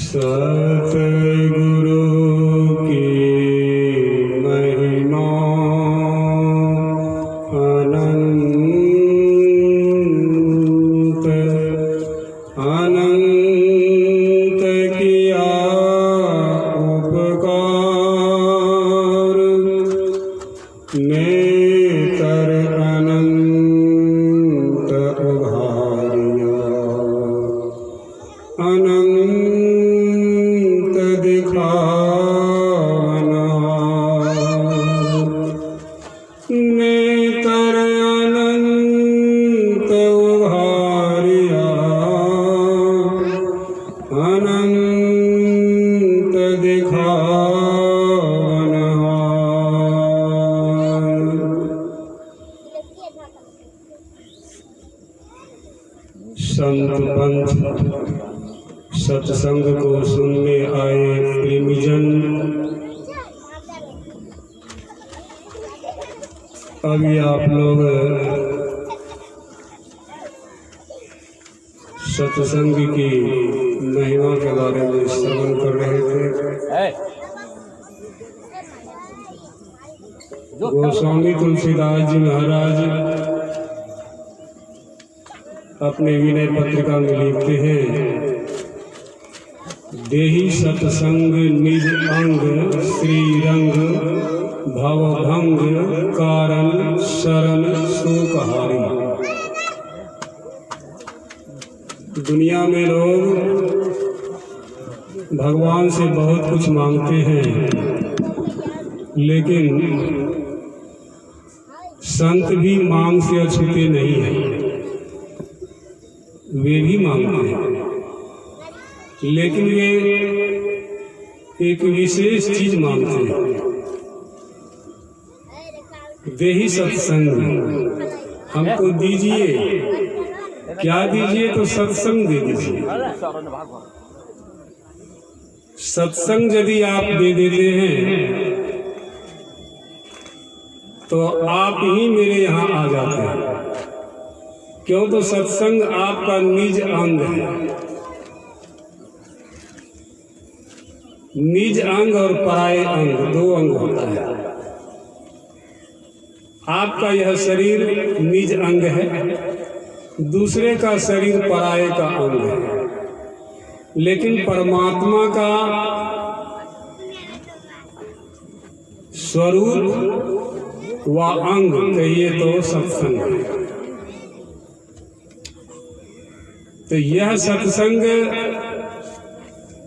सतगुरु की महिमा अनंत अनंत किया उपकार नेतर अनंत उभारिया अनंत दिखावना नेतर अनंत उभारिया अनंत दिखावना। संत पंथ सत्संग को सुनने आए प्रेमीजन, अभी आप लोग सत्संग की महिमा के बारे में श्रवण कर रहे थे। गोस्वामी तुलसीदास जी महाराज अपने विनय पत्रिका में लिखते हैं, देहि सत्संग निज अंग श्री रंग भवभंग कारण शरण शोकहारी। दुनिया में लोग भगवान से बहुत कुछ मांगते हैं, लेकिन संत भी मांग से अछूते नहीं हैं, वे भी मांगते हैं, लेकिन वे एक विशेष चीज मांगते हैं, देहि सत्संग हमको दीजिए। क्या दीजिए? तो सत्संग दे दीजिए। सत्संग यदि आप दे देते हैं तो आप ही मेरे यहाँ आ जाते हैं। क्यों? तो सत्संग आपका निज अंग है। निज अंग और पराये अंग, दो अंग होता है। आपका यह शरीर निज अंग है, दूसरे का शरीर पराये का अंग है, लेकिन परमात्मा का स्वरूप व अंग कहिए तो सत्संग है। तो यह सत्संग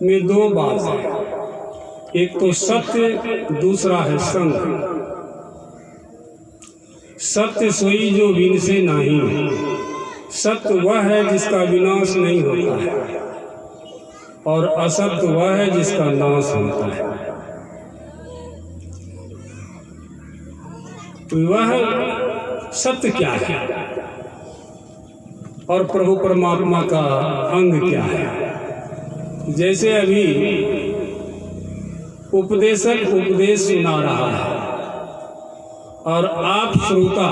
में दो बात है, एक तो सत्य, दूसरा है संग। सत्य सोई जो विनसे नहीं, सत्य वह है जिसका विनाश नहीं होता है, और असत्य वह है जिसका नाश होता है। तो वह सत्य क्या है और प्रभु परमात्मा का अंग क्या है? जैसे अभी उपदेशक उपदेश सुना रहा है और आप श्रोता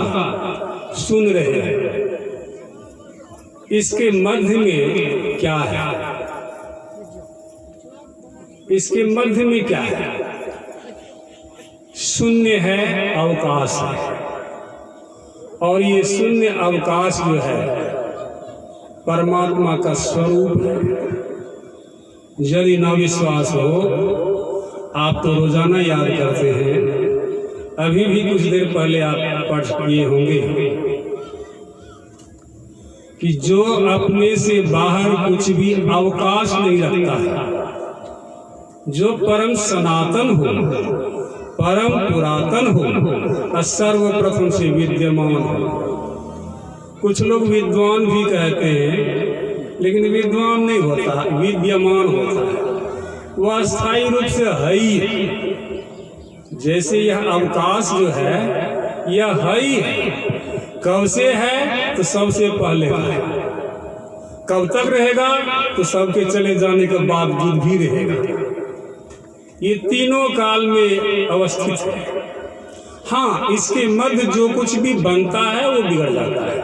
सुन रहे हैं, इसके मध्य में क्या है? इसके मध्य में क्या है? शून्य है, अवकाश है। और ये शून्य अवकाश जो है परमात्मा का स्वरूप है। यदि न विश्वास हो, आप तो रोजाना याद करते हैं, अभी भी कुछ देर पहले आप पढ़ किए होंगे कि जो अपने से बाहर कुछ भी अवकाश नहीं रखता है, जो परम सनातन हो, परम पुरातन हो, सर्वप्रथम से विद्यमान हो। कुछ लोग विद्वान भी कहते हैं, लेकिन विद्वान नहीं होता, विद्यमान होता है। वह स्थायी रूप से है ही है। जैसे यह अवकाश जो है यह है ही है। कब से है? तो सबसे पहले है। कब तक रहेगा? तो सबके चले जाने के बावजूद भी रहेगा। ये तीनों काल में अवस्थित है। हाँ, इसके मध्य जो कुछ भी बनता है वो बिगड़ जाता है,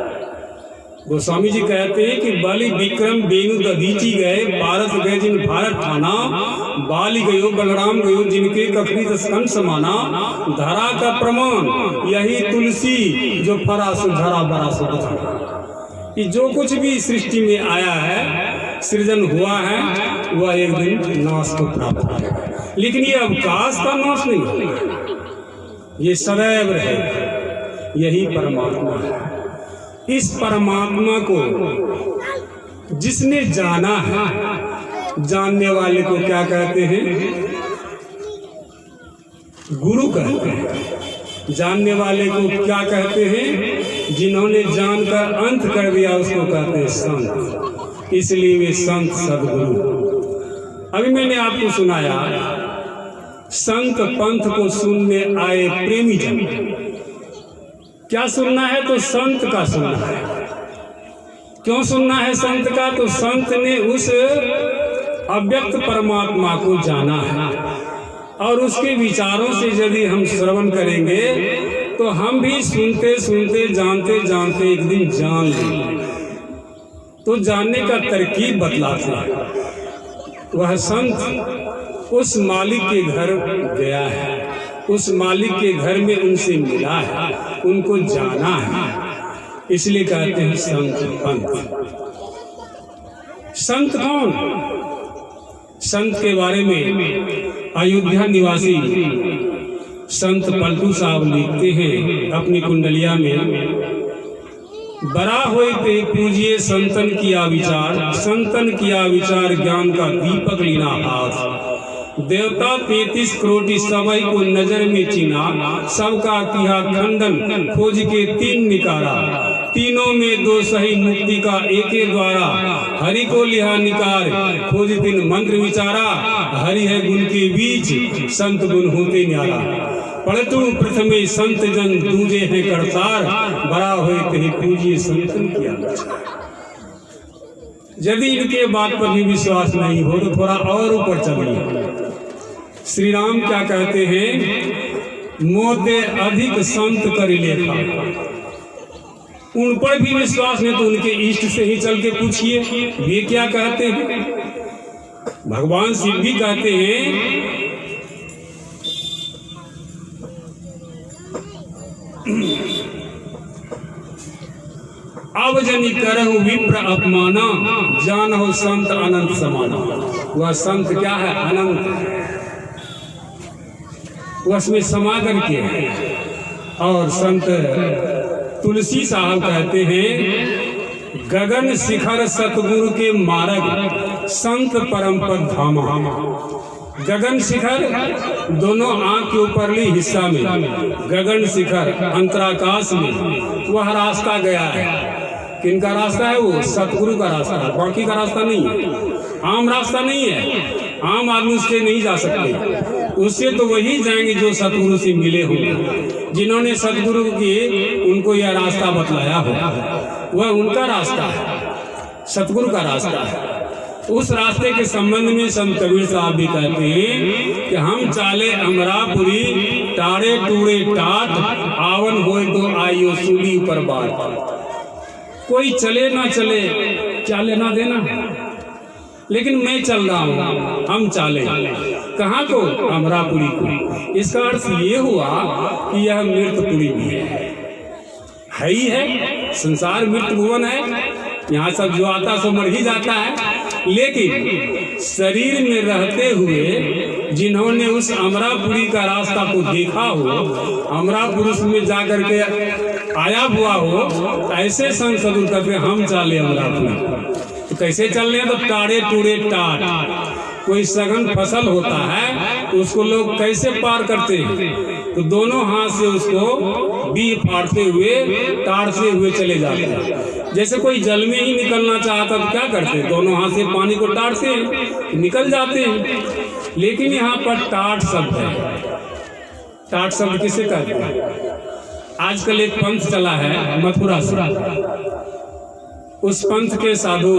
गोस्वामी जी कहते हैं कि बलि विक्रम बेनु दधीची गए, भारत गए जिन भारत ठाना, बाली गयो बलराम गयो जिनके कखरी स्कंद समाना, धरा का प्रमाण यही तुलसी जो फरा सुधरा बरा सुधरा। कि जो कुछ भी सृष्टि में आया है, सृजन हुआ है, वह एक दिन नाश को प्राप्त करेगा, लेकिन ये अवकाश का नाश नहीं होगा, ये सदैव रहेगा। यही परमात्मा है। इस परमात्मा को जिसने जाना है, जानने वाले को क्या कहते हैं? गुरु कहते हैं। जानने वाले को क्या कहते हैं? जिन्होंने जानकर अंत कर दिया उसको कहते हैं संत। इसलिए वे संत सदगुरु। अभी मैंने आपको सुनाया, संत पंथ को सुनने आए प्रेमी जन। क्या सुनना है? तो संत का सुनना है। क्यों सुनना है संत का? तो संत ने उस अव्यक्त परमात्मा को जाना है, और उसके विचारों से यदि हम श्रवण करेंगे तो हम भी सुनते सुनते जानते जानते एक दिन जान लेंगे। तो जानने का तरकीब बतलाते हैं। वह संत उस मालिक के घर गया है, उस मालिक के घर में उनसे मिला है, उनको जाना है, इसलिए कहते हैं संत पंथ। संत कौन? संत के बारे में अयोध्या निवासी संत पलटू साहब लिखते हैं अपनी कुंडलिया में, बरा होए ते पूजिए संतन किया विचार, संतन किया विचार ज्ञान का दीपक लीना हाथ, देवता 33 करोड़ सभी को नजर में चिना, सबका किया खंडन खोज के 3 निकारा, तीनों में 2 सही मुक्ति का एके द्वारा, हरि को लिहा निकार खोज दिन मंत्र विचारा, हरि है गुण के बीच संत गुण होते न्यारा, पढ़तु प्रथमे संत जन दूजे हैं करतार, बड़ा होए ते पूजिए संतन किया विचार। यदि इनके बात पर भी विश्वास नहीं हो तो थोड़ा और ऊपर चलिए। श्री राम क्या कहते हैं? मोते अधिक संत कर लेखा। उन पर भी विश्वास नहीं तो उनके इष्ट से ही चल के पूछिए, वे क्या कहते हैं। भगवान शिव भी कहते हैं अब जनी करहु विप्र अपमाना, जानहु संत अनंत समाना। वह संत क्या है? अनंत है, वह उसमें समा करके है। और संत तुलसी साहब कहते हैं गगन शिखर सतगुरु के मार्ग, संत परम पद धामा। गगन शिखर दोनों आंख के ऊपरली हिस्सा में, गगन शिखर अंतराकाश में वह रास्ता गया है। किनका रास्ता है? वो सतगुरु का रास्ता है, बाकी का रास्ता नहीं है, आम रास्ता नहीं है। आम आदमी उससे नहीं जा सकते, उससे तो वही जाएंगे जो सतगुरु से मिले होंगे, जिन्होंने सतगुरु की उनको यह रास्ता बतलाया हो, वह उनका रास्ता है, सतगुरु का रास्ता है। उस रास्ते के संबंध में संत कबीर साहब भी कहते हैं कि हम चाले अमरापुरी, टाड़े टूड़े टाट, आवन होए तो आइयो सूली ऊपर बात। कोई चले ना चले, क्या लेना देना, लेकिन मैं चल रहा हूँ, हम चाले कहाँ को? अमरापुरी को। इसका अर्थ ये हुआ कि यह मृतपुरी भी है ही है। संसार मृत भुवन है, यहाँ सब जो आता सो मर ही जाता है। लेकिन शरीर में रहते हुए जिन्होंने उस अमरापुरी का रास्ता को देखा हो, अमरापुरुष में जाकर के आया हुआ हो, ऐसे संत सदगुरु कहते हम चाले अमरापुरी। तो कैसे चल रहे हैं? तो टाड़े टूड़े टाट। कोई सघन फसल होता है तो उसको लोग कैसे पार करते हैं? तो दोनों हाथ से उसको बी फाड़ते हुए, ताड़ते हुए चले जाते हैं। जैसे कोई जल में ही निकलना चाहता तो क्या करते हैं? दोनों हाथ से पानी को ताड़ते हैं, निकल जाते हैं। लेकिन यहाँ पर टाट शब्द है। टाट शब्द किसे कहते हैं? आजकल एक पंथ चला है मथुरा से, उस पंथ के साधु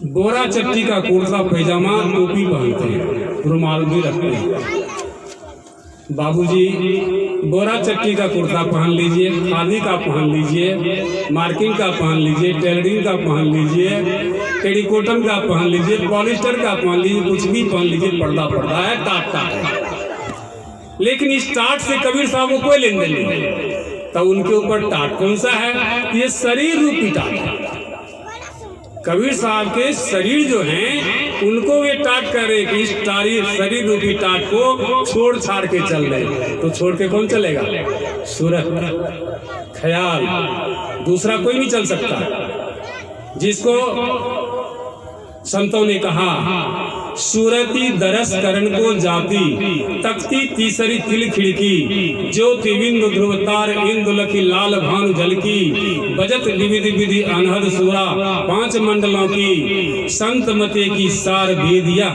बोरा चट्टी का कुर्ता पैजामा टोपी पहनते हैं, रुमाल भी रखते हैं। बाबूजी बोरा चट्टी का कुर्ता पहन लीजिए, खादी का पहन लीजिए, मार्किंग का पहन लीजिए, टेलरिंग का पहन लीजिए, टेरिकोटन का पहन लीजिए, पॉलिस्टर का पहन लीजिए, कुछ भी पहन लीजिए, पर्दा पर्दा है, टाट टाट है। लेकिन इस टाट से कबीर साहब को कोई लेन देन नहीं। तो उनके ऊपर टाट कौन सा है? ये शरीर रूपी टाट है। कबीर साहब के शरीर जो हैं उनको वे टाट कर रहे कि इस शरीर रूपी टाट को छोड़ छाड़ के चल रहे। तो छोड़ के कौन चलेगा? सूरत, ख्याल, दूसरा कोई नहीं चल सकता। जिसको संतों ने कहा सूरती दरस करण को जाती, तकती तीसरी तिल खिड़की, ज्योति बिंदु ध्रुव तार इंदुलकी लाल भानु झलकी, बजत विविध विधि अनहद सूरा, 5 मंडलों की संत मते की सार भेदिया,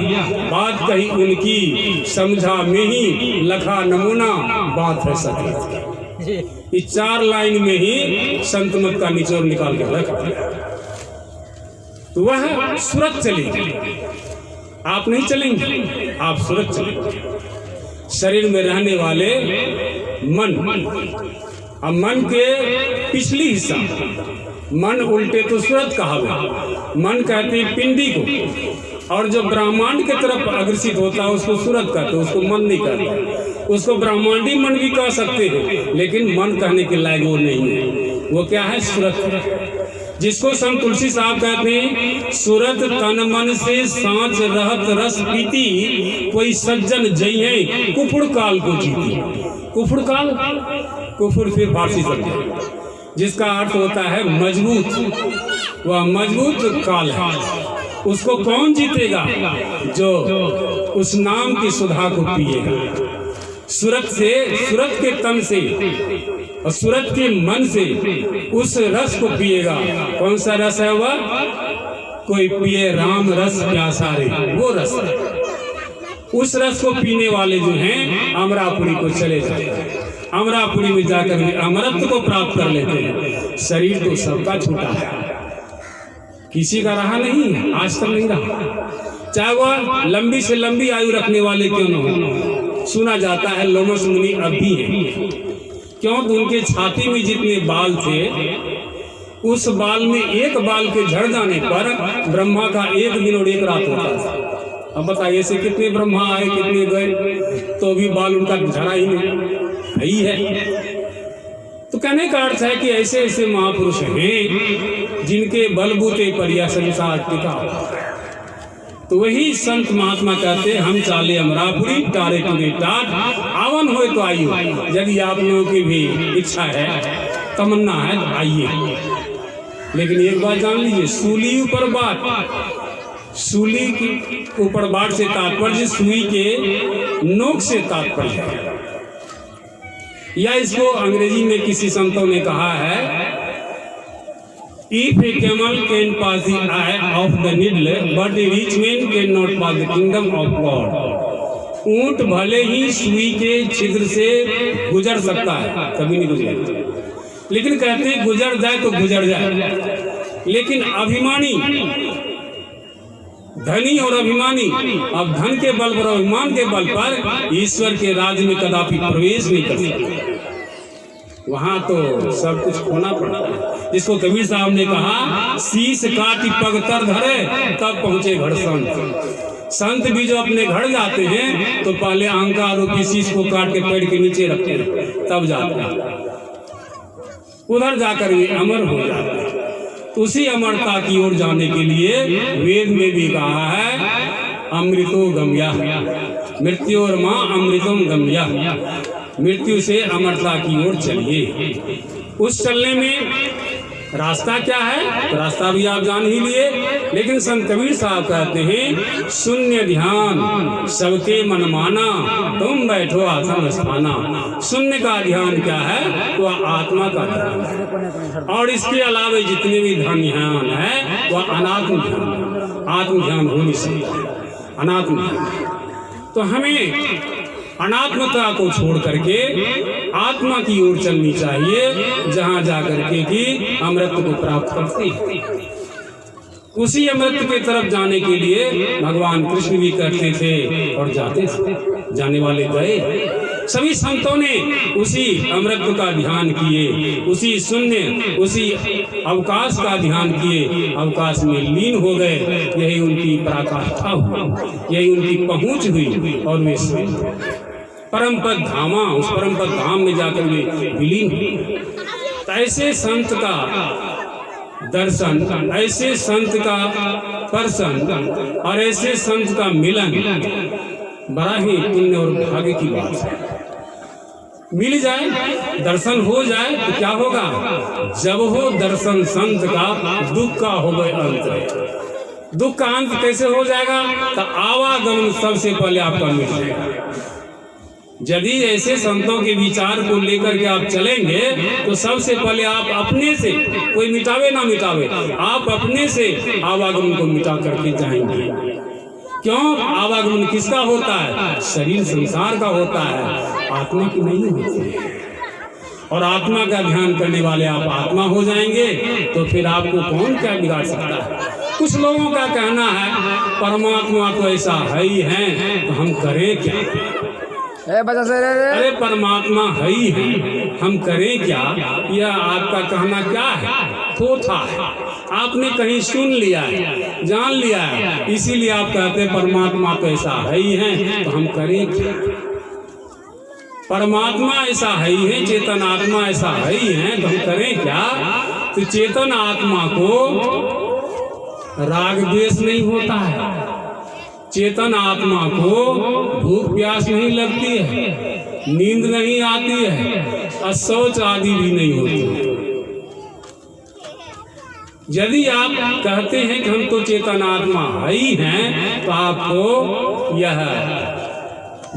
बात कही उनकी समझा में ही लखा नमूना, बात है सती। इस 4 लाइन में ही संत मत का निचोड़ निकाल के रखा। तो वह सूरत चलेगी, आप नहीं चलेंगे, आप सूरत चलेंगे। शरीर में रहने वाले मन, अब मन के पिछली हिस्सा, मन उल्टे तो सूरत कहा गया। मन कहते हैं पिंडी को, और जो ब्रह्मांड की तरफ अग्रसित होता है उसको सूरत कहते, उसको मन नहीं कहते। उसको ब्रह्मांडी मन भी कह सकते हैं, लेकिन मन कहने के लायक वो नहीं है। वो क्या है? सूरत। जिसको संत तुलसी साहब कहते हैं सूरत तन मन से सांच रहत रस पीती, कोई सज्जन जई है कुफुड़ काल को जीती। कुफुड़ काल, कुफुड़ फिर फारसी शब्द जिसका अर्थ होता है मजबूत। वह मजबूत काल है। उसको कौन जीतेगा? जो उस नाम की सुधा को पिएगा। सूरत से, सूरत के तन से और सूरत के मन से उस रस को पिएगा। कौन सा रस है वह? कोई पिए राम रस प्यासा रे, वो रस है। उस रस को पीने वाले जो हैं अमरापुरी को चले जाते हैं। अमरापुरी में जाकर भी अमरत्व को प्राप्त कर लेते हैं। शरीर तो सबका छूटा है, किसी का रहा नहीं, आज तक नहीं रहा। चाहे वह लंबी से लंबी आयु रखने वाले क्यों न हो। सुना जाता है लोमस मुनि अब भी हैं। क्यों? तो उनके छाती में जितने बाल थे, उस बाल में एक बाल के झड़ जाने पर ब्रह्मा का 1 दिन और 1 रात होता था। अब बताइए ऐसे कितने ब्रह्मा आए, कितने गए, तो भी बाल उनका झड़ा ही नहीं है। तो कहने का अर्थ है कि ऐसे ऐसे महापुरुष हैं जिनके बलबूते पर यह संसार टिका होता है। तो वही संत महात्मा कहते हैं हम चाले अमरापुरी, तारे तुगे टाट, आवन हो तो आइए। यदि आप लोगों की भी इच्छा है, तमन्ना है तो आइए। लेकिन एक बात जान लीजिए, सूली ऊपर बात, सूली की ऊपर बात से तात्पर्य सुई के नोक से तात्पर्य है। या इसको अंग्रेजी में किसी संतों ने कहा है, If a camel can pass the eye of the needle, but a rich man cannot pass the kingdom of God. ऊंट भले ही सुई के छिद्र से गुजर सकता है, कभी नहीं गुजरेगा, लेकिन कहते हैं गुजर जाए तो गुजर जाए। लेकिन अभिमानी, धनी और अभिमानी, अब धन के बल पर, अभिमान के बल पर ईश्वर के राज्य में कदापि प्रवेश नहीं कर सकते। वहां तो सब कुछ खोना पड़ता है। जिसको कबीर साहब ने कहा शीश काटी पग तर धरे, तब पहुंचे घर संत। संत भी जो अपने घर जाते हैं तो पहले अहंकार रूपी शीश को काट के पेड़ के नीचे रखते हैं, तब जाते हैं। उधर जाकर भी अमर हो जाते हैं। तो उसी अमरता की ओर जाने के लिए वेद में भी कहा है अमृतो गम्या, मृत्योर्मा अमृतम गम्या, मृत्यु से अमरता की ओर चलिए। उस चलने में रास्ता क्या है? तो रास्ता भी आप जान ही लिए, लेकिन संत कबीर साहब कहते हैं शून्य ध्यान सबके मनमाना, तुम बैठो आत्म स्थाना। शून्य का ध्यान क्या है? तो आत्मा का ध्यान। और इसके अलावा जितने भी ध्यान है वह अनात्म ध्यान। आत्म ध्यान हो नहीं सकता, अनात्म ध्यान। तो हमें अनात्मता को छोड़ करके आत्मा की ओर चलनी चाहिए, जहां जाकर के कि अमृत को प्राप्त करती है। उसी अमृत के तरफ जाने के लिए भगवान कृष्ण भी करते थे और जाते थे, जाने वाले गए। सभी संतों ने उसी अमृत का ध्यान किए, उसी शून्य, उसी अवकाश का ध्यान किए, अवकाश में लीन हो गए। यही उनकी पराकाष्ठा हुई, यही उनकी पहुंच हुई और वे परम पद धामा, उस परम पद धाम में जाकर वे विलीन हुए। ऐसे संत का दर्शन, ऐसे संत का स्पर्शन और ऐसे संत का मिलन बड़ा ही पुण्य और भाग्य की बात है। मिल जाए, दर्शन हो जाए तो क्या होगा? जब हो दर्शन संत का, दुख का हो गए अंत। दुख का अंत कैसे हो जाएगा? तो आवागमन सबसे पहले आपका मिट जाएगा। यदि ऐसे संतों के विचार को लेकर के आप चलेंगे तो सबसे पहले आप अपने से, कोई मिटावे ना मिटावे, आप अपने से आवागमन को मिटा करके जाएंगे। क्यों? आवागमन किसका होता है? शरीर संसार का होता है, आत्मा की नहीं होती है। और आत्मा का ध्यान करने वाले आप आत्मा हो जाएंगे तो फिर आपको कौन क्या बिगाड़ सकता है? कुछ लोगों का कहना है परमात्मा तो ऐसा है ही है, तो हम करें क्या? अरे परमात्मा है ही है, हम करें क्या? यह आपका कहना क्या है? थोथा है, आपने कहीं सुन लिया है, जान लिया है, इसीलिए आप कहते हैं परमात्मा तो ऐसा है ही है, तो हम करें क्या? परमात्मा ऐसा है ही है, चेतन आत्मा ऐसा है ही है, तो हम करें क्या? तो चेतन आत्मा को राग द्वेष नहीं होता है, चेतन आत्मा को भूख प्यास नहीं लगती है, नींद नहीं आती है, अशौच आदि भी नहीं होती है। यदि आप कहते हैं कि हम तो चेतन आत्मा ही हैं, तो आपको यह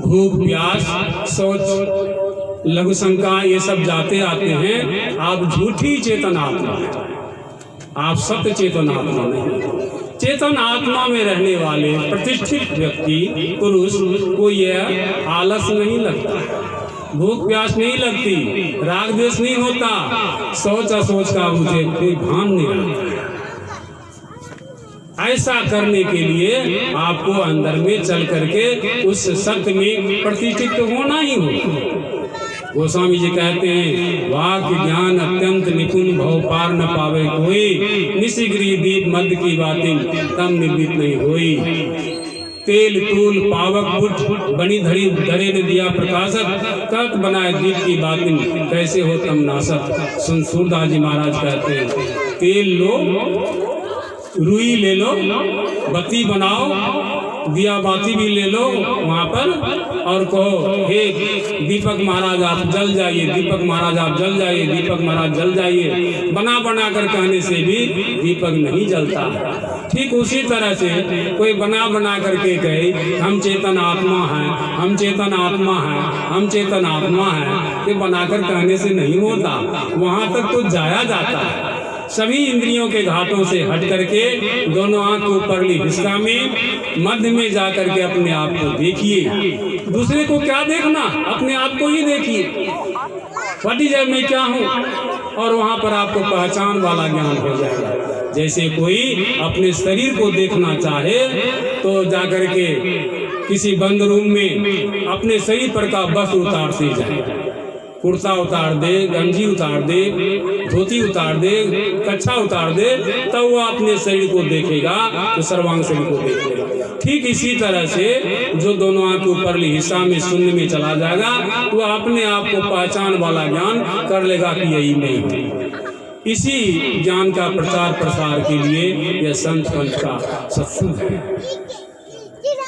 भूख प्यास, शौच, लघु शंका ये सब जाते आते हैं। आप झूठी चेतन आत्मा हैं, आप सत्य चेतन आत्मा नहीं। चेतन आत्मा में रहने वाले प्रतिष्ठित व्यक्ति, पुरुष को यह आलस नहीं लगता, भूख प्यास नहीं लगती, राग द्वेष नहीं होता, सोच असोच का मुझे कोई भान नहीं रहता। ऐसा करने के लिए आपको अंदर में चल करके उस सत्य में प्रतिष्ठित होना ही होगा। गोस्वामी जी कहते हैं वाक्य ज्ञान अत्यंत निपुण भव पार न पावे कोई, निशिगरी दीप मध्य की बातें तम निर्मित नहीं होई। तेल तूल पावक पुट बनी धड़ी धरे ने दिया प्रकाशक, तत् बनाए दीप की बातें कैसे हो तम नासक। सुन सूरदास जी महाराज कहते हैं तेल लो, रुई ले लो, बत्ती बनाओ, दिया बाती भी ले लो वहाँ पर, और कहो हे दीपक महाराज आप जल जाइए, दीपक महाराज आप जल जाइए, दीपक महाराज जल जाइए। बना बना कर कहने से भी दीपक नहीं जलता। ठीक उसी तरह से कोई बना बना करके कहे हम चेतन आत्मा हैं, हम चेतन आत्मा हैं, हम चेतन आत्मा हैं, ये बनाकर कहने से नहीं होता, वहाँ तक तो जाया जाता है। सभी इंद्रियों के घाटों से हट करके दोनों आंख के ऊपरली हिस्सा में मध्य में जा करके अपने आप को देखिए। दूसरे को क्या देखना, अपने आप को ही देखिए। फटी जब मैं क्या हूँ, और वहाँ पर आपको पहचान वाला ज्ञान हो जाएगा। जैसे कोई अपने शरीर को देखना चाहे तो जा करके किसी बंद रूम में अपने शरीर पर का वस्त्र उतार से जाए, कुर्ता उतार दे, गंजी उतार दे, धोती उतार दे, कच्छा उतार दे, तब वह अपने शरीर को देखेगा तो सर्वांग शरीर को देखेगा। ठीक इसी तरह से जो दोनों आंख के ऊपरली हिस्सा में शून्य में चला जाएगा तो अपने आप को पहचान वाला ज्ञान कर लेगा कि यही नहीं है। इसी ज्ञान का प्रचार प्रसार के लिए यह संत पंथ का सत्संग है।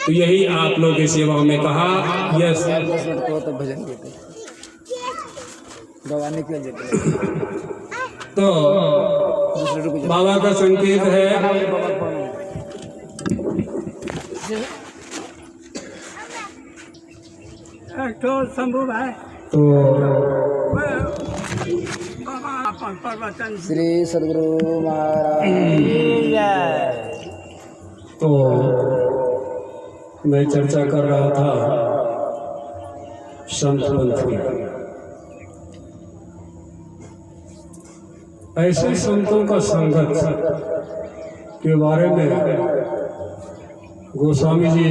तो यही आप लोगों की सेवा में कहा यह भजन देते तो बाबा का संकेत है। तो शंभू भाई तो श्री सद्गुरु महाराज तो मैं चर्चा कर रहा था संत पंथ की। ऐसे संतों का संगत के बारे में गोस्वामी जी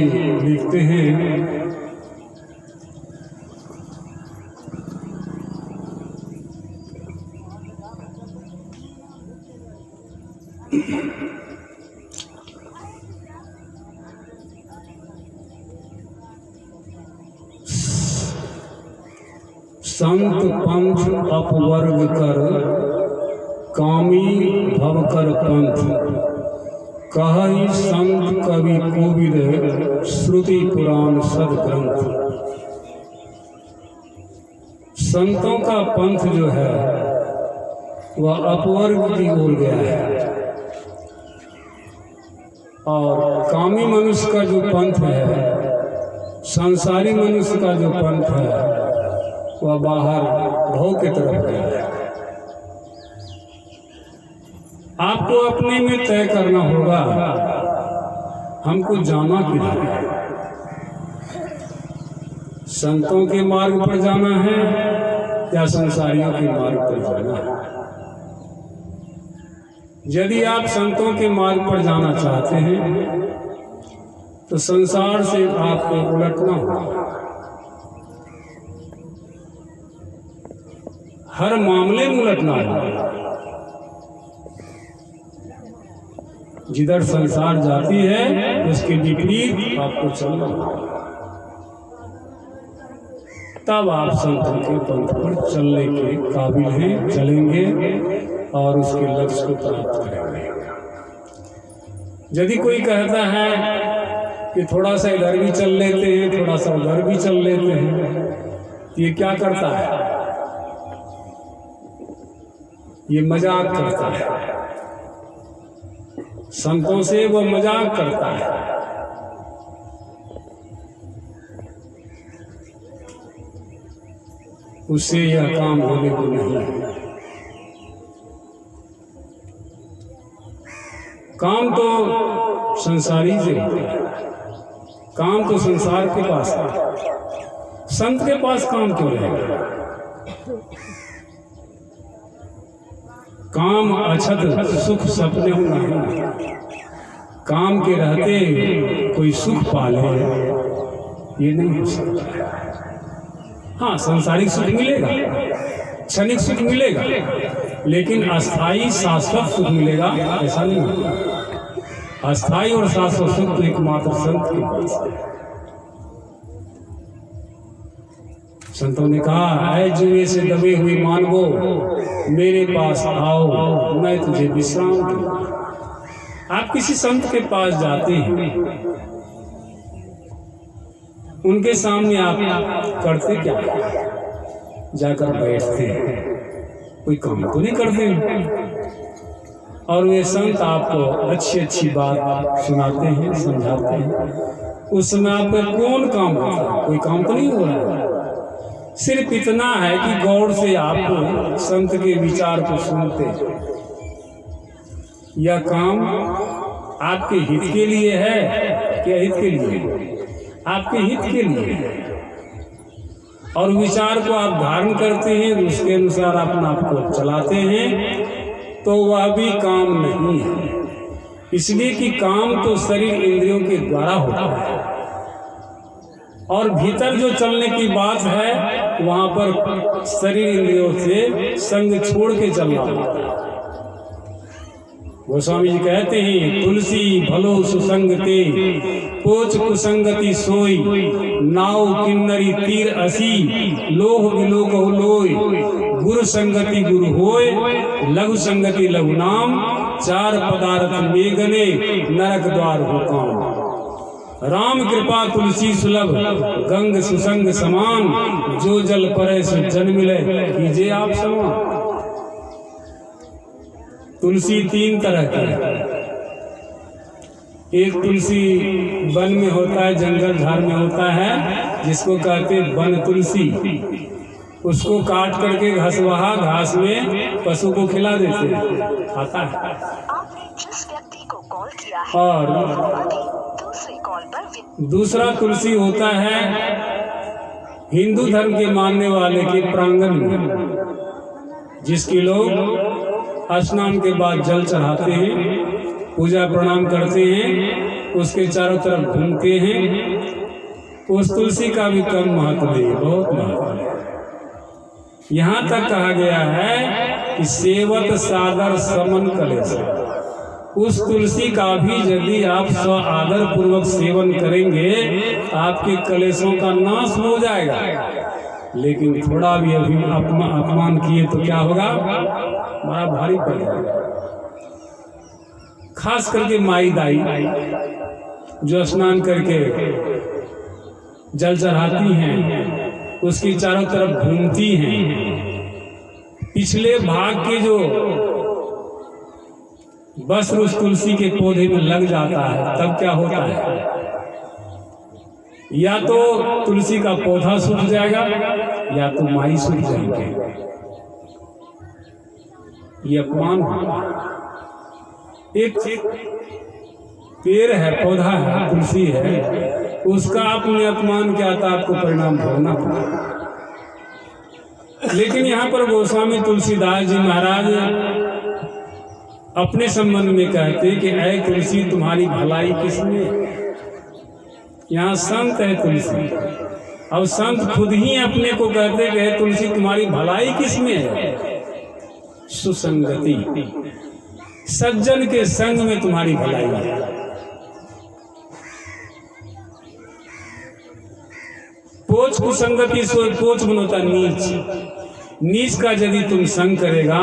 लिखते हैं संत पंथ अपवर्ग कर, कामी भव कर पंथ, कहई संत कवि कोविद, श्रुति पुराण सदग्रंथ। संतों का पंथ जो है वह अपवर्ग की ओर गया है, और कामी मनुष्य का जो पंथ है, संसारी मनुष्य का जो पंथ है, वह बाहर भव की तरफ गया है। आपको अपने में तय करना होगा हमको जाना किधर है। संतों के मार्ग पर जाना है या संसारियों के मार्ग पर जाना है। यदि आप संतों के मार्ग पर जाना चाहते हैं तो संसार से आपको उलटना होगा। हर मामले में उलटना होगा। जिधर संसार जाती है उसके विपरीत आपको चलना होगा, तब आप संतों के पंथ पर चलने के काबिल हैं, चलेंगे और उसके लक्ष्य को प्राप्त करेंगे। यदि कोई कहता है कि थोड़ा सा इधर भी चल लेते हैं, थोड़ा सा उधर भी चल लेते हैं, तो ये क्या करता है? ये मजाक करता है। संतों से वो मजाक करता है। उससे यह काम होने को नहीं है। काम तो संसारी से होता है, काम तो संसार के पास है। संत के पास काम क्यों रहेगा? काम अछत सुख सपने नहीं। काम के रहते कोई सुख पाले ये नहीं हो सकता। हाँ, सांसारिक सुख मिलेगा, क्षणिक सुख मिलेगा, लेकिन अस्थाई शाश्वत सुख मिलेगा ऐसा नहीं होगा। अस्थाई और शाश्वत सुख तो एकमात्र संत के पास है। संतों ने कहा, ऐ जुए से दबे हुए मानवो, मेरे पास आओ, मैं तुझे विश्राम दूंगा। आप किसी संत के पास जाते हैं, उनके सामने आप करते क्या? जाकर बैठते हैं, कोई काम तो नहीं करते हैं। और वे संत आपको अच्छी अच्छी बात सुनाते हैं, समझाते हैं। उस समय आपका कौन काम होता है? कोई काम तो नहीं हो रहा है। सिर्फ इतना है कि गौर से आप संत के विचार को सुनते हैं। यह काम आपके हित के लिए है क्या? हित के लिए, आपके हित के लिए है। और विचार को आप धारण करते हैं, उसके अनुसार अपना आपको चलाते हैं, तो वह भी काम नहीं है। इसलिए कि काम तो शरीर इंद्रियों के द्वारा होता है, और भीतर जो चलने की बात है वहां पर शरीर इंद्रियों से संग छोड़ के चलना होता है। गोस्वामी जी कहते हैं, तुलसी भलो सुसंगते, पोच कुसंगति सोई, नाव किन्नरी तीर असी, लोह विलोक लोय, गुरु संगति गुरु होय, लघु संगति लघु नाम, चार पदार्थ मेघने, नरक द्वार हो काम। राम कृपा तुलसी सुलभ, गंग सुसंग समान, जो जल परे सो जन मिले, कीजिए आप समान। तुलसी तीन तरह की है। एक तुलसी वन में होता है, जंगल झाड़ में होता है, जिसको कहते हैं वन तुलसी। उसको काट करके घसवाहा घास में पशु को खिला देते हैं, खाता है। और दूसरा तुलसी होता है हिंदू धर्म के मानने वाले के प्रांगण में, जिसके लोग स्नान के बाद जल चढ़ाते हैं, पूजा प्रणाम करते हैं, उसके चारों तरफ घूमते हैं। उस तुलसी का भी कम महत्व नहीं, बहुत महत्व है। यहाँ तक कहा गया है कि सेवत सादर समन कलेश, उस तुलसी का भी यदि आप स्व आदर पूर्वक सेवन करेंगे आपके कलेशों का नाश हो जाएगा। लेकिन थोड़ा भी अपमान किए तो क्या होगा, बड़ा भारी पड़ जाएगा। खास करके माई दाई जो स्नान करके जल चढ़ाती हैं, उसकी चारों तरफ घूमती हैं, पिछले भाग के जो वस्त्र उस तुलसी के पौधे में लग जाता है, तब क्या होता है, या तो तुलसी का पौधा सूख जाएगा या तो माई सूख जाएंगे। ये अपमान है। एक पेड़ है, पौधा है, तुलसी है, उसका आपने अपमान किया था, आपको परिणाम भोगना पड़ा। लेकिन यहाँ पर गोस्वामी तुलसीदास जी महाराज अपने संबंध में कहते कि ऐ तुलसी तुम्हारी भलाई किसमें। यहाँ संत है तुलसी, अब संत खुद ही अपने को कहते कि तुलसी तुम्हारी भलाई किसमें है। सुसंगति, सज्जन के संग में तुम्हारी भलाई है। पोच कुसंगति सो पोच बनोता नीच, नीच का यदि तुम संग करेगा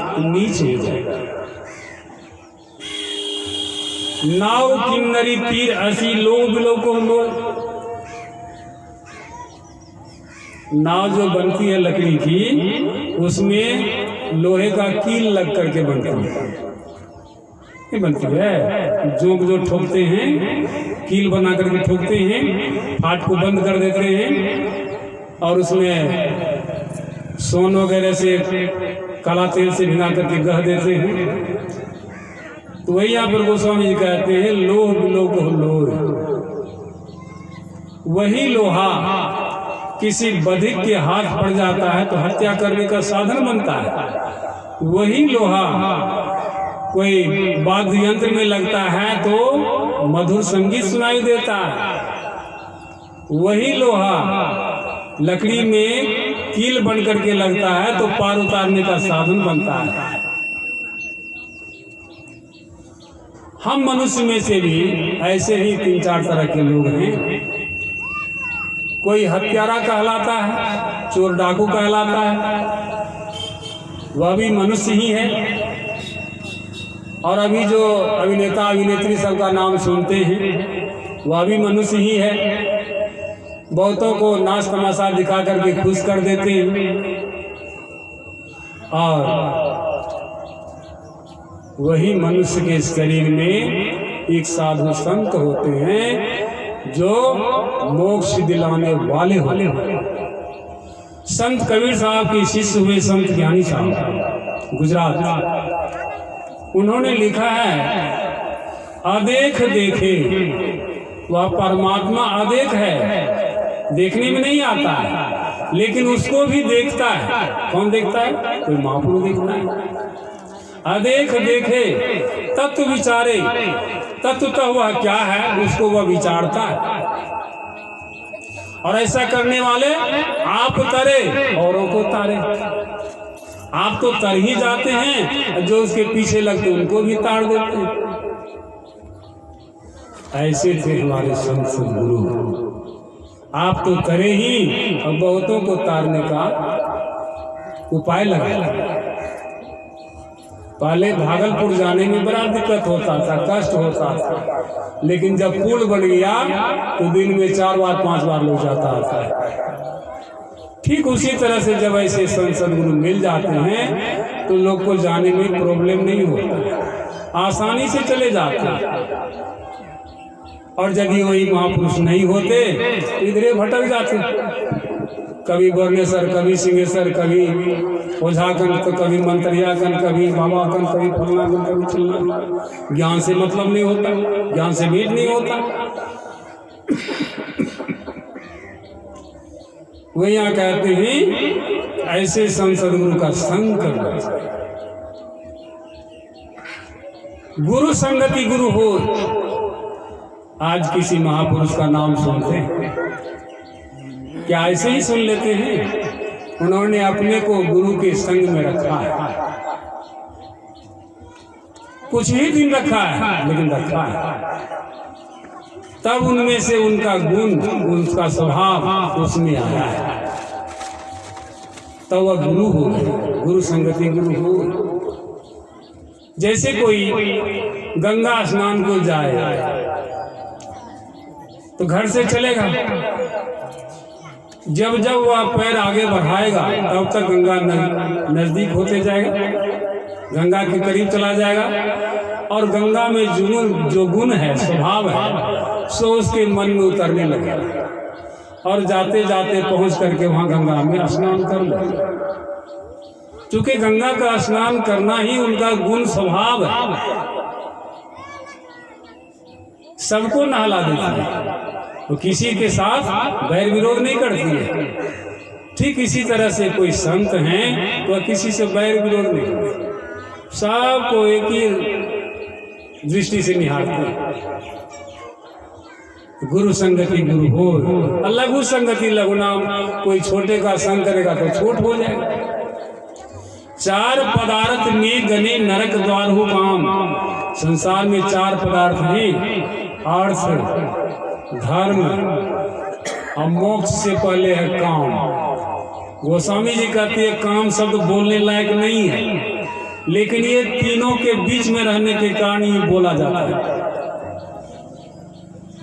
तो नीच हो जाएगा। नाव किन्नरी तीर असी लोग को नाव जो बनती है लकड़ी की, उसमें लोहे का कील लग करके बनती है। ये बनती है जो ठोकते हैं, कील बना करके ठोकते हैं, फाट को बंद कर देते हैं और उसमें सोन वगैरह से काला तेल से भिगा करके गह देते हैं। तो वही यहाँ पर गोस्वामी जी कहते हैं लोह लोह वही लोहा किसी बधिक के हाथ पड़ जाता है तो हत्या करने का साधन बनता है। वही लोहा कोई वाद्य यंत्र में लगता है तो मधुर संगीत सुनाई देता है। वही लोहा लकड़ी में कील बन करके लगता है तो पार उतारने का साधन बनता है। हम मनुष्य में से भी ऐसे ही 3-4 तरह के लोग हैं। कोई हत्यारा कहलाता है, चोर डाकू कहलाता है, वह भी मनुष्य ही है। और अभी जो अभिनेता अभिनेत्री सबका नाम सुनते हैं वह भी मनुष्य ही है। बहुतों को नाच तमाशा दिखा करके खुश कर देते हैं और वही मनुष्य के शरीर में एक साधु संत होते हैं जो मोक्ष दिलाने वाले होते हैं। संत कबीर साहब के शिष्य हुए संत ज्ञानी साहब गुजरात, उन्होंने लिखा है अदेख देखे, वह परमात्मा अदेख है, देखने में नहीं आता है लेकिन उसको भी देखता है। कौन देखता है? कोई महापुरुष देखता है। अदेख देखे तत्व विचारे, तत्व तो वह क्या है उसको वह विचारता है। और ऐसा करने वाले आप तरे औरों को तारे। आप तो तर ही जाते हैं, जो उसके पीछे लगते उनको भी तार देते हैं। ऐसे थे हमारे संत सद्गुरु। आप तो करे ही और बहुतों को तारने का उपाय लगाए। पहले भागलपुर जाने में बड़ा दिक्कत होता था, कष्ट होता था, लेकिन जब पुल बन गया तो दिन में 4 बार 5 बार लोग जाता आता है। ठीक उसी तरह से जब ऐसे संत सद्गुरु मिल जाते हैं तो लोग को जाने में प्रॉब्लम नहीं होता, आसानी से चले जाते हैं। और जब वही महापुरुष नहीं होते तो इधरे भटक जाते, कभी बरनेसर, कभी सिंहेश्वर, कभी ओझाकन, तो कभी मंत्रियाकन, कभी बाबाकन, कभी फलनाकन, कभी चिल्लाकन। ज्ञान से मतलब नहीं होता, ज्ञान से भेद नहीं होता। वही यहाँ कहते हैं ऐसे संत सद्गुरु का संग करना चाहिए। गुरु संगति गुरु हो। आज किसी महापुरुष का नाम सुनते हैं क्या ऐसे ही सुन लेते हैं? उन्होंने अपने को गुरु के संग में रखा है। कुछ ही दिन रखा है, लेकिन रखा है। तब उनमें से उनका गुण, उनका स्वभाव उसमें आया है, तब वह गुरु हो गए, गुरु संगति गुरु हो। जैसे कोई गंगा स्नान को जाए तो घर से चलेगा, जब जब वह पैर आगे बढ़ाएगा तब तक गंगा नजदीक होते जाएगा, गंगा के करीब चला जाएगा, और गंगा में जो गुण है, स्वभाव है, सो उसके मन में उतरने लगेगा, और जाते जाते पहुंच करके वहां गंगा में स्नान कर लेगा। क्योंकि गंगा का स्नान करना ही उनका गुण स्वभाव है, सबको नहला देती है, वो किसी के साथ बैर विरोध नहीं करती है। ठीक इसी तरह से कोई संत हैं तो किसी से बैर विरोध नहीं करते, सबको एक ही दृष्टि से निहारते हैं। गुरु संगति गुरु हो, लघु संगति लघु नाम, कोई छोटे का संग करेगा तो छोट हो जाएगा। चार पदार्थ में गने नरक द्वार हो काम। संसार में चार पदार्थ हैं, अर्थ, धर्म और मोक्ष से पहले है काम। गोस्वामी जी कहते हैं काम शब्द बोलने लायक नहीं है, लेकिन ये तीनों के बीच में रहने के कारण ये बोला जाता है।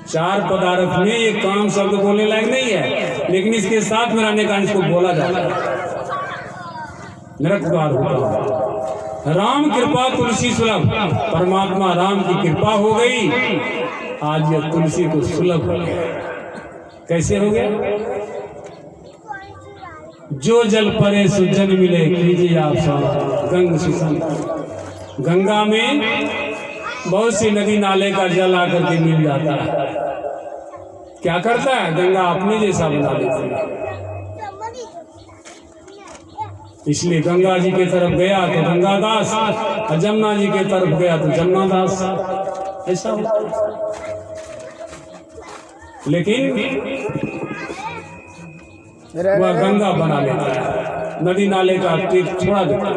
चार पदार्थ में ये काम शब्द बोलने लायक नहीं है, लेकिन इसके साथ में रहने का कारण इसको बोला जाता है, नरक द्वार होगा। राम कृपा तुलसी सुलभ, परमात्मा राम की कृपा हो गई, आज यह तुलसी को सुलभ हो गया। कैसे हो गया? जो जल परे सुजन मिले, कीजिए आप सब गंग सुसन। गंगा में बहुत सी नदी नाले का जल आकर के मिल जाता है, क्या करता है? गंगा अपने जैसा बना देती है। इसलिए गंगा जी की तरफ गया तो गंगादास, और जमुना जी की तरफ गया तो जमुनादास, ऐसा होता है। लेकिन वह गंगा बना लेता है, नदी नाले का तीर छोड़ा देता है।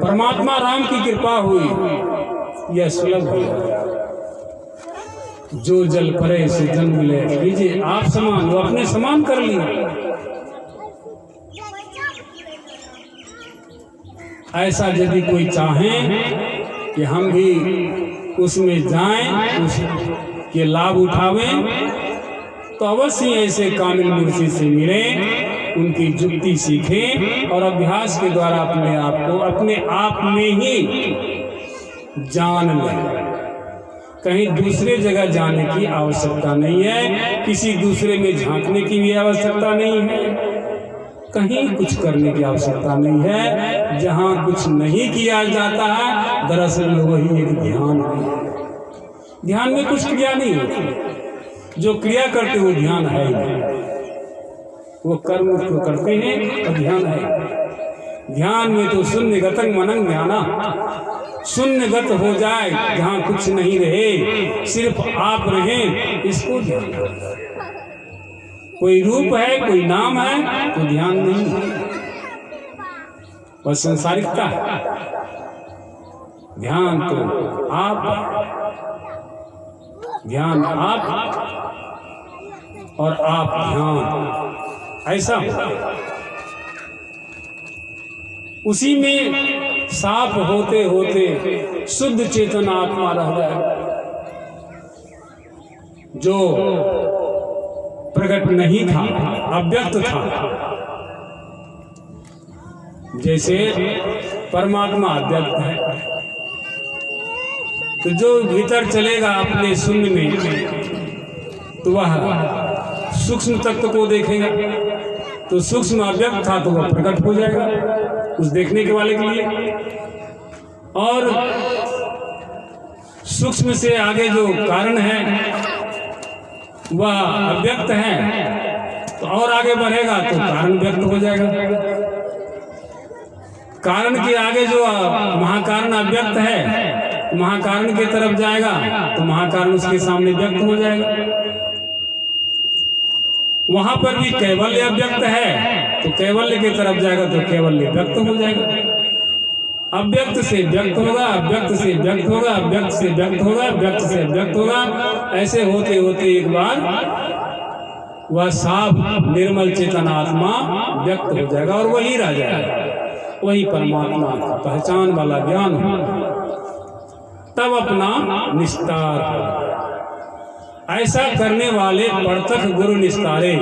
परमात्मा राम की कृपा हुई, यह सुलभ हुआ। जो जल परे से जन मिले, लीजिए आप समान, वो अपने समान कर लिया। ऐसा यदि कोई चाहे कि हम भी उसमें जाएं, उसके लाभ उठावें, तो अवश्य ऐसे कामिल मुर्शिद से मिलें, उनकी जुक्ति सीखें और अभ्यास के द्वारा अपने आप को अपने आप में ही जान लें। कहीं दूसरे जगह जाने की आवश्यकता नहीं है, किसी दूसरे में झांकने की भी आवश्यकता नहीं है, कहीं कुछ करने की आवश्यकता नहीं है। जहाँ कुछ नहीं किया जाता है, दरअसल वही एक ध्यान है। ध्यान में कुछ क्रिया नहीं होती, जो क्रिया करते वो ध्यान है ही नहीं, वो कर्म उसको करते हैं और ध्यान है। ध्यान में तो शून्यगतं मनं ध्याना, शून्यगत हो जाए, जहाँ कुछ नहीं रहे, सिर्फ आप रहें, इसको ध्यान। कोई रूप है, कोई नाम है तो ध्यान नहीं है, वह संसारिकता है। ध्यान तो आप, ध्यान आप और आप ध्यान, ऐसा उसी में साफ होते होते शुद्ध चेतन आत्मा रह जाए, जो प्रकट नहीं था, अव्यक्त था। जैसे परमात्मा अव्यक्त है, तो जो भीतर चलेगा अपने शून्य में, तो वह सूक्ष्म तत्व को देखेगा। तो सूक्ष्म अव्यक्त था तो वह प्रकट हो जाएगा उस देखने के वाले के लिए। और सूक्ष्म से आगे जो कारण है वह अव्यक्त है, तो और आगे बढ़ेगा तो कारण व्यक्त हो जाएगा। कारण के आगे जो महाकारण अव्यक्त है, महाकारण की तरफ जाएगा तो महाकारण उसके सामने व्यक्त हो जाएगा। वहां पर भी कैवल्य व्यक्त है, तो कैवल्य की तरफ जाएगा तो कैवल्य व्यक्त हो जाएगा। अव्यक्त से व्यक्त होगा, अव्यक्त से व्यक्त होगा, अव्यक्त से व्यक्त होगा, व्यक्त से व्यक्त होगा। ऐसे होते होते एक बार वह साफ निर्मल चेतन आत्मा व्यक्त हो जाएगा और वही रह जाएगा, वही परमात्मा की पहचान वाला ज्ञान हो, तब अपना निस्तार हो। ऐसा करने वाले प्रत्यक्ष गुरु निस्तारे,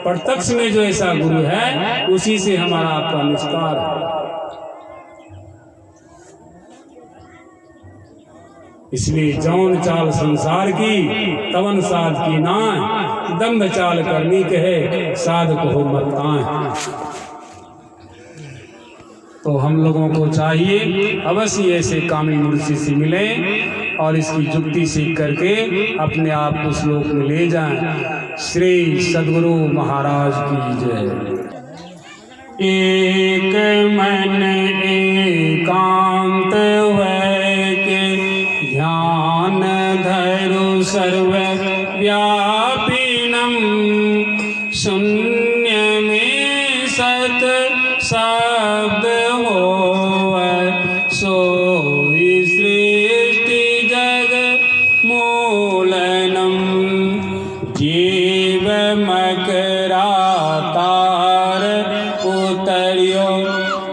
प्रत्यक्ष में जो ऐसा गुरु है उसी से हमारा आपका निस्तार है। इसलिए जौन चाल संसार की तवन साध की नाय, दम्भ चाल करनी कहे साधक हो मत्ताएं। तो हम लोगों को चाहिए अवश्य ऐसे कामी मुर्शी से मिले और इसकी जुक्ति सीख करके अपने आप को श्लोक में ले जाएं। श्री सद्गुरु महाराज की जय। एक मन एकांत वै के ध्यान धरु सर्व व्यापिनम, शून्य में सत शब्द होवै, सोई सृष्टि जग मूलनम। जीव मकरा तार उतरियो,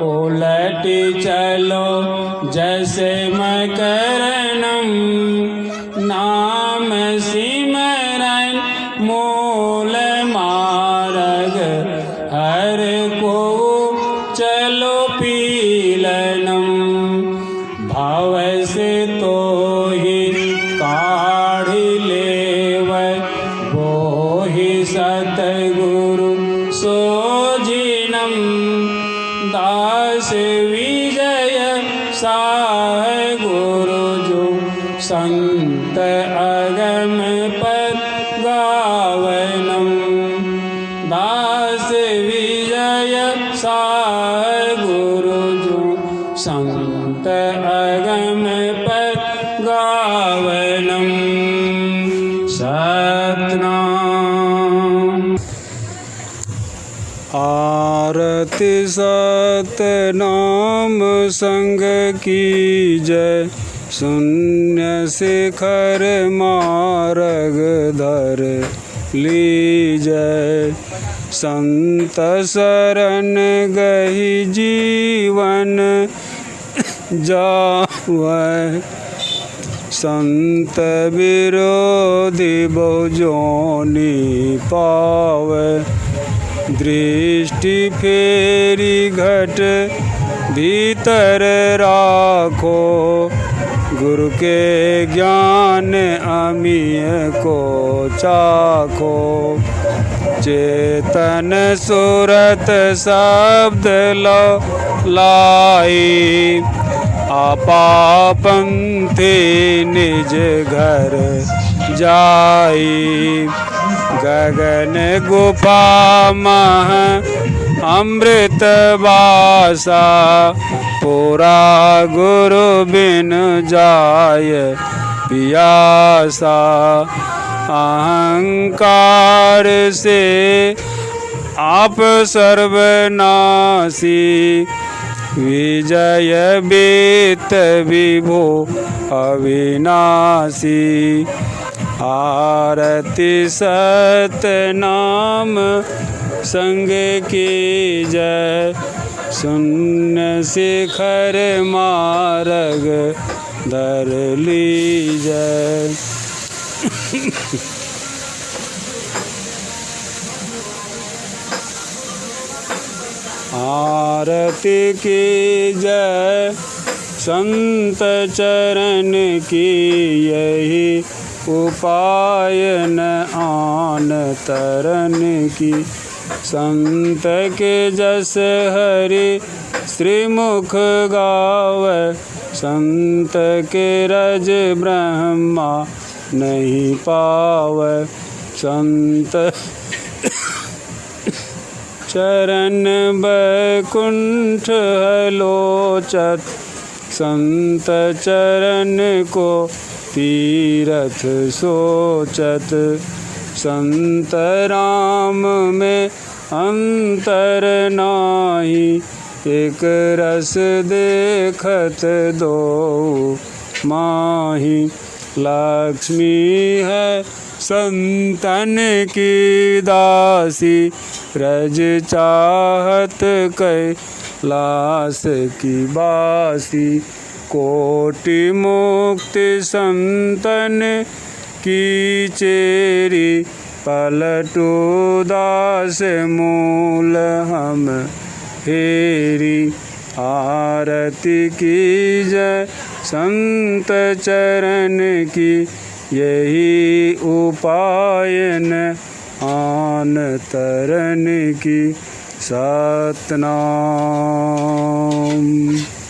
उलट चलो जैसे मकरनम। नाम सिमरन मूल मार्ग, हर को चलो पीलनम। भाव से तो ही काढ़ लेवै, वो ही सतगुरु सोजिनम। दास विजय साह गुरु जो, संत अगम पर गावनम। दास विजय साह गुरु जो, संत अगम पर गावनम। सतनाम। आरति सतनाम संग की जय, शून्य शिखर मार्ग धर लीजय। संत शरण गहि जीवन जावै, संत विरोधी बहु जोनि पावै। दृष्टि फेरी घट भीतर राखो, गुरु के ज्ञान अमीय को चाखो। चेतन सुरत शब्द लो लाई, आपा पंथी निज घर जाई। गगन गुफा मह अमृत बासा, पूरा गुरु बिन जाय पियासा। अहंकार से आप सर्वनाशी, विजय बीत विभो अविनाशी। आरति सतनाम संग की जय, शून्य शिखर मार्ग धर लीजय। आरती की जय, संत चरण की यही उपाय न आन तरन की। संत के जस हरि श्रीमुख गावै, संत के रज ब्रह्मा नहीं पावै। संत चरण बैकुंठ हलोचत, संत चरण को तीरथ सोचत। संत राम में अंतर नाही, एक रस देखत दो माही। लक्ष्मी है संतन की दासी, ब्रज चाहत कैलास की बासी। कोटि मुक्ति संतन की चेरी, पलटू दास मूल हम हेरी। आरती की जय संत चरण की, यही उपायन आन तरन की। सतनाम।